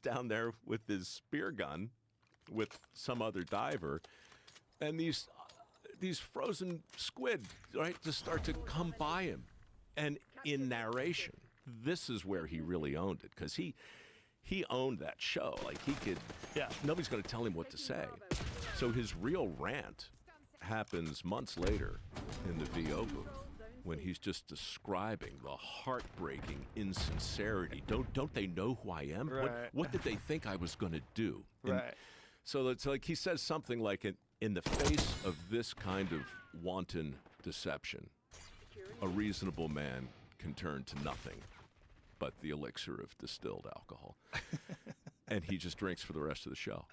down there with his spear gun with some other diver, and these frozen squid, right, just start to come by him. And in narration, this is where he really owned it, because he owned that show. Like, he could, nobody's going to tell him what to say. So his real rant happens months later in the VO booth, when he's just describing the heartbreaking insincerity. Don't they know who I am? Right. What did they think I was going to do? Right. So it's like he says something like, in the face of this kind of wanton deception, a reasonable man can turn to nothing but the elixir of distilled alcohol. And he just drinks for the rest of the show.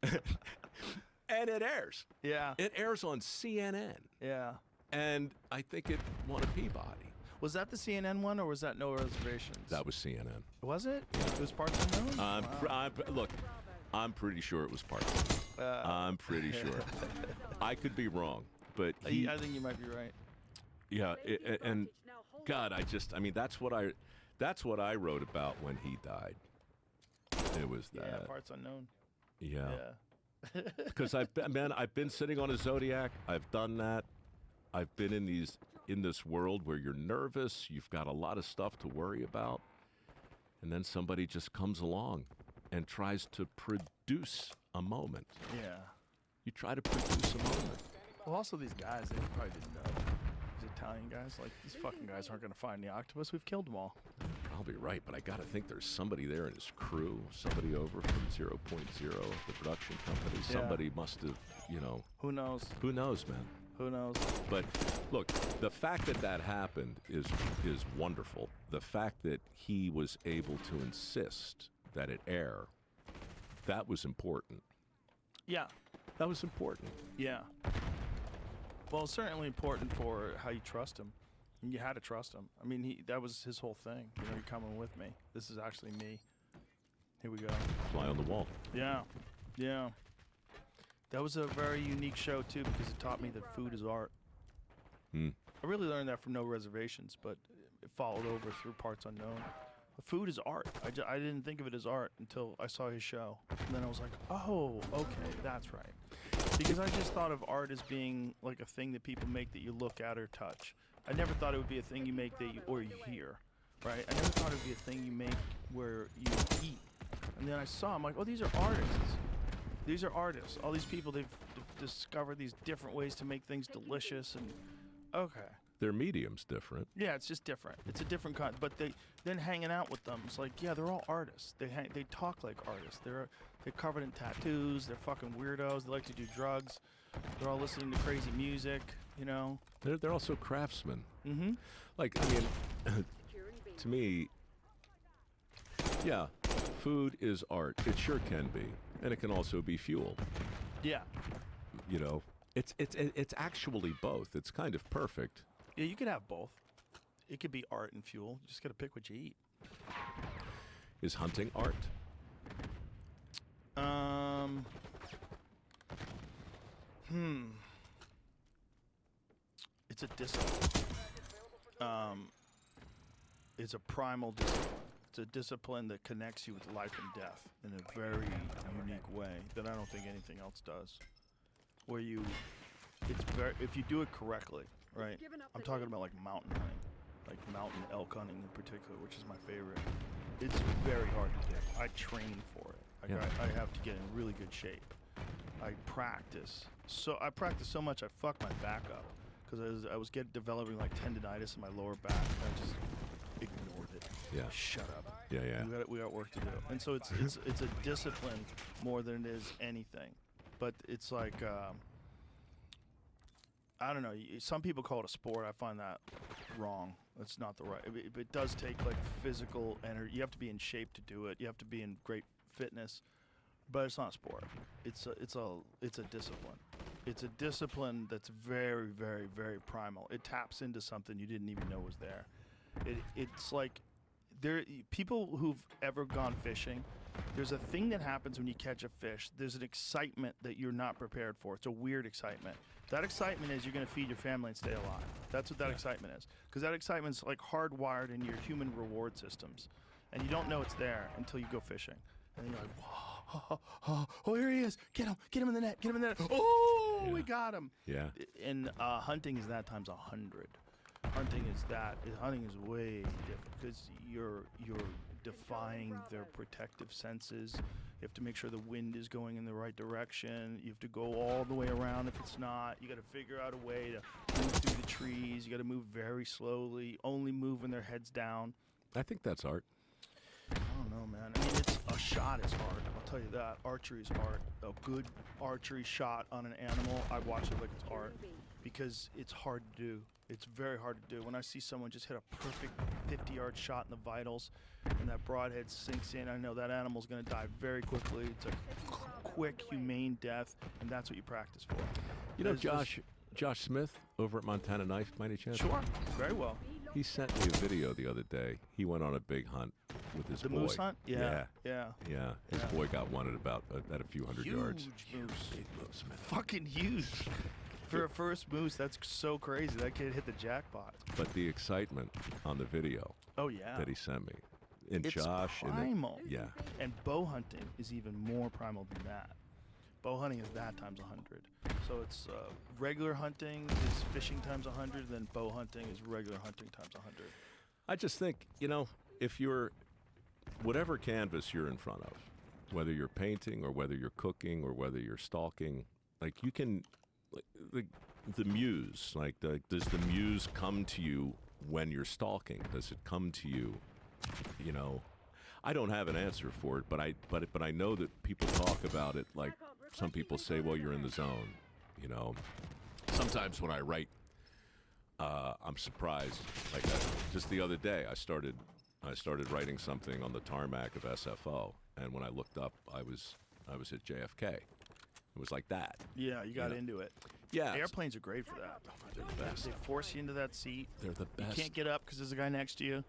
And it airs. Yeah. It airs on CNN. Yeah. And I think it won a Peabody. Was that the CNN one, or was that No Reservations? That was CNN. Was it? It was Parts Unknown? Look, I'm pretty sure it was part of it. I'm pretty sure. I could be wrong, but I think you might be right. Yeah, and God, that's what I wrote about when he died. It was that. Yeah, Parts Unknown. Yeah. Because I've been sitting on a Zodiac. I've done that. I've been in this world where you're nervous. You've got a lot of stuff to worry about, and then somebody just comes along and tries to produce a moment. Yeah. You try to produce a moment. Well, also these guys, they probably didn't know. These Italian guys, like, these fucking guys aren't going to find the octopus. We've killed them all. Probably right, but I got to think there's somebody there in his crew, somebody over from 0.0, the production company. Somebody must have, Who knows? Who knows, man? Who knows? But look, the fact that happened is wonderful. The fact that he was able to insist that it air, that was important. Yeah. That was important. Yeah. Well, it's certainly important for how you trust him. And you had to trust him. I mean, that was his whole thing. You're coming with me. This is actually me. Here we go. Fly on the wall. Yeah. Yeah. That was a very unique show, too, because it taught me that food is art. I really learned that from No Reservations, but it followed over through Parts Unknown. But food is art. I didn't think of it as art until I saw his show. And then I was like, oh, okay, that's right. Because I just thought of art as being like a thing that people make that you look at or touch. I never thought it would be a thing you make or you hear, right? I never thought it would be a thing you make where you eat. And then I saw, I'm like, oh, these are artists. These are artists. All these people, they've discovered these different ways to make things delicious. And okay. Their medium's different. Yeah, it's just different. It's a different kind. But then hanging out with them, it's like, yeah, they're all artists. They talk like artists. They're covered in tattoos. They're fucking weirdos. They like to do drugs. They're all listening to crazy music. They're also craftsmen. Mm-hmm. Like, to me, yeah, food is art. It sure can be, and it can also be fuel. Yeah. It's actually both. It's kind of perfect. Yeah, you could have both. It could be art and fuel. You just got to pick what you eat. Is hunting art? It's a discipline. It's a primal discipline. It's a discipline that connects you with life and death in a very unique way that I don't think anything else does. If you do it correctly, right? I'm talking about like mountain hunting, like mountain elk hunting in particular, which is my favorite. It's very hard to do. I train for it. I have to get in really good shape. I practice so much I fucked my back up because I was developing like tendonitis in my lower back. And I just ignored it. Yeah. Shut up. Yeah. We got work to do. And so it's a discipline more than it is anything. But it's like I don't know. Some people call it a sport. I find that wrong. That's not the right. It does take like physical energy. You have to be in shape to do it. You have to be in great fitness. But it's not a sport. It's a discipline. It's a discipline that's very, very, very primal. It taps into something you didn't even know was there. It's like people who've ever gone fishing, there's a thing that happens when you catch a fish. There's an excitement that you're not prepared for. It's a weird excitement. That excitement is you're going to feed your family and stay alive. That's what that excitement is. Because that excitement's like hardwired in your human reward systems. and you don't know it's there until you go fishing, and then you're like, oh, here he is! Get him in the net! Get him in the net! Oh, we got him! Yeah. And hunting is that times 100. Hunting is way different because you're defying their protective senses. You have to make sure the wind is going in the right direction. You have to go all the way around if it's not. You got to figure out a way to move through the trees. You got to move very slowly. Only move when their head's down. I think that's art. I don't know, man. I mean, it's a shot is art. I'll tell you that. Archery is art. A good archery shot on an animal, I watch it like it's art because it's hard to do. It's very hard to do. When I see someone just hit a perfect 50-yard shot in the vitals and that broadhead sinks in, I know that animal's going to die very quickly. It's a quick, humane death, and that's what you practice for. You know, Josh Smith over at Montana Knife, by any chance? Sure, very well. He sent me a video the other day. He went on a big hunt with his boy. The moose hunt? Yeah. His boy got one at a few hundred yards. Huge moose. Big moose, man. Fucking huge. For a first moose, that's so crazy. That kid hit the jackpot. But the excitement on the video Oh yeah. that he sent me. And It's Josh primal. yeah. And bow hunting is even more primal than that. Bow hunting is that times 100. So it's regular hunting is fishing times 100, then bow hunting is regular hunting times 100. I just think, you know, if you're whatever canvas you're in front of, whether you're painting or whether you're cooking or whether you're stalking, like you can the muse, does the muse come to you when you're stalking? Does it come to you, you know? I don't have an answer for it, but I know that people talk about it like some people say, well, you're in the zone, you know. Sometimes when I write, I'm surprised. Like just the other day, I started writing something on the tarmac of SFO, and when I looked up, I was at JFK. It was like that. Yeah, you got into it. Yeah. Airplanes are great for that. They're the best. They force you into that seat. They're the best. You can't get up because there's a guy next to you.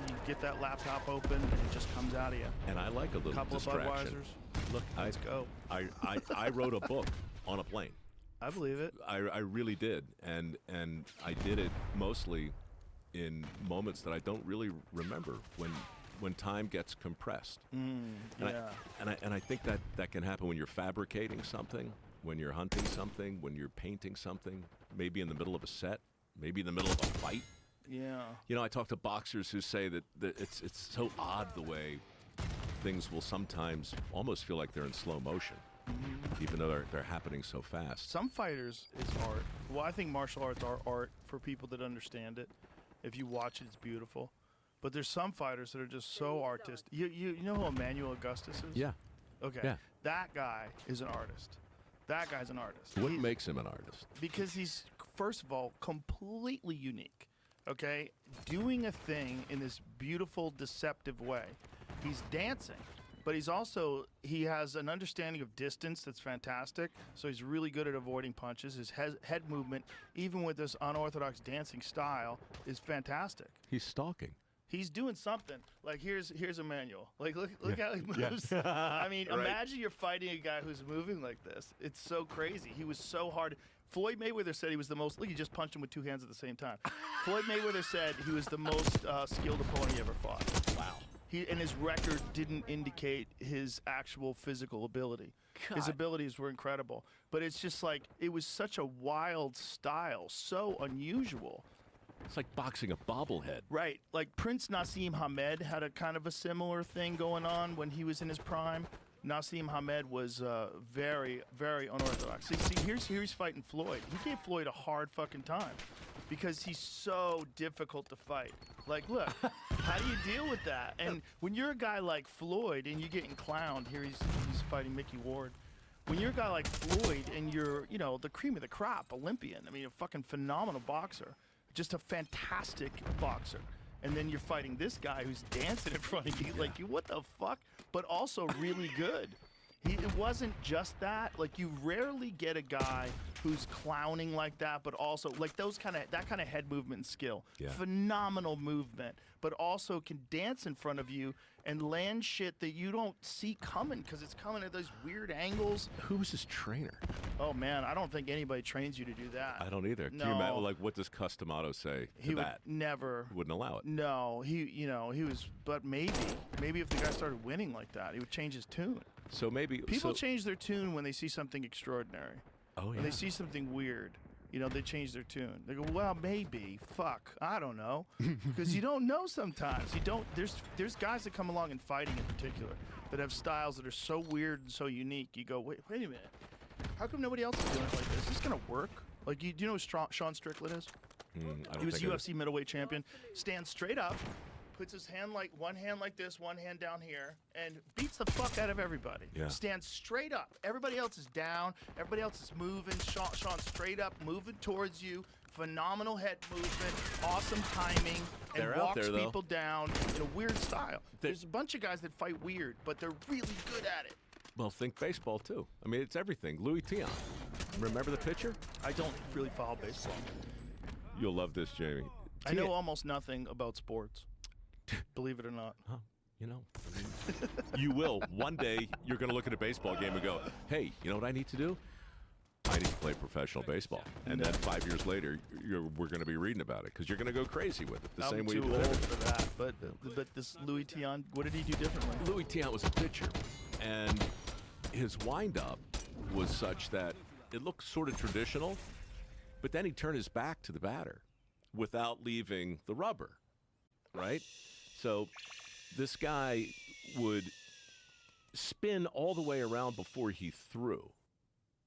You get that laptop open, and it just comes out of you. And I like a little Couple distraction. of Budweisers. Look, let's go. I wrote a book on a plane. I believe it. I really did, and I did it mostly in moments that I don't really remember when time gets compressed. And I think that can happen when you're fabricating something, when you're hunting something, when you're painting something, maybe in the middle of a set, maybe in the middle of a fight. Yeah. You know, I talk to boxers who say that it's so odd the way things will sometimes almost feel like they're in slow motion, even though they're happening so fast. Some fighters is art. Well, I think martial arts are art for people that understand it. If you watch it, it's beautiful. But there's some fighters that are just so artistic. You know who Emmanuel Augustus is? Yeah. Okay. Yeah. That guy is an artist. That guy's an artist. What makes him an artist? Because he's, first of all, completely unique. Okay? Doing a thing in this beautiful, deceptive way. He's dancing, but he has an understanding of distance that's fantastic. So he's really good at avoiding punches. His head movement, even with this unorthodox dancing style, is fantastic. He's stalking. He's doing something. Like here's Emmanuel. Like look how he moves. I mean, Right. Imagine you're fighting a guy who's moving like this. It's so crazy. He was so hard. Floyd Mayweather said he was the most. Look, he just punched him with two hands at the same time. Floyd Mayweather said he was the most skilled opponent he ever fought. Wow. And his record didn't indicate his actual physical ability. God. His abilities were incredible, but it's just like it was such a wild style, so unusual. It's like boxing a bobblehead. Right, like Prince Nassim Hamed had a kind of a similar thing going on when he was in his prime. Nassim Hamed was very, very unorthodox. See, here he's fighting Floyd. He gave Floyd a hard fucking time because he's so difficult to fight. Like, look, how do you deal with that? And when you're a guy like Floyd and you're getting clowned, here he's fighting Mickey Ward. When you're a guy like Floyd and you're, you know, the cream of the crop, Olympian, I mean, a fucking phenomenal boxer, just a fantastic boxer. And then you're fighting this guy who's dancing in front of you, like, what the fuck? But also really good. It wasn't just that. Like, you rarely get a guy who's clowning like that, but also like that kind of head movement and skill. Yeah. Phenomenal movement, but also can dance in front of you and land shit that you don't see coming because it's coming at those weird angles. Who was his trainer? Oh man, I don't think anybody trains you to do that. I don't either. No. Can you imagine, like, what does Customato say to He would that? never. Wouldn't allow it. No, he was. But maybe if the guy started winning like that, he would change his tune. So maybe People change their tune when they see something extraordinary. Oh yeah. When they see something weird, they change their tune. They go, well, maybe. Fuck, I don't know, because you don't know sometimes. You don't. There's guys that come along in fighting in particular that have styles that are so weird and so unique. You go, wait a minute. How come nobody else is doing it like this? Is this gonna work? Like, do you know who Sean Strickland is? I don't He was think I UFC middleweight champion. Stands straight up, puts his hand one hand like this, one hand down here, and beats the fuck out of everybody. Yeah. Stands straight up. Everybody else is down. Everybody else is moving. Sean straight up, moving towards you. Phenomenal head movement, awesome timing, and They're out walks there, though. people down in a weird style. There's a bunch of guys that fight weird, but they're really good at it. Well, think baseball too. I mean, it's everything. Louis Tiant. Remember the pitcher? I don't really follow baseball. You'll love this, Jamie. I know almost nothing about sports, believe it or not. Huh, I mean, you will. One day, you're going to look at a baseball game and go, hey, you know what I need to do? I need to play professional baseball. And then 5 years later, we're going to be reading about it because you're going to go crazy with it. The I'm same way too you do old everything. for that. But this Louis Tiant, what did he do differently? Louis Tiant was a pitcher, and his windup was such that it looked sort of traditional, but then he turned his back to the batter without leaving the rubber, right? So this guy would spin all the way around before he threw.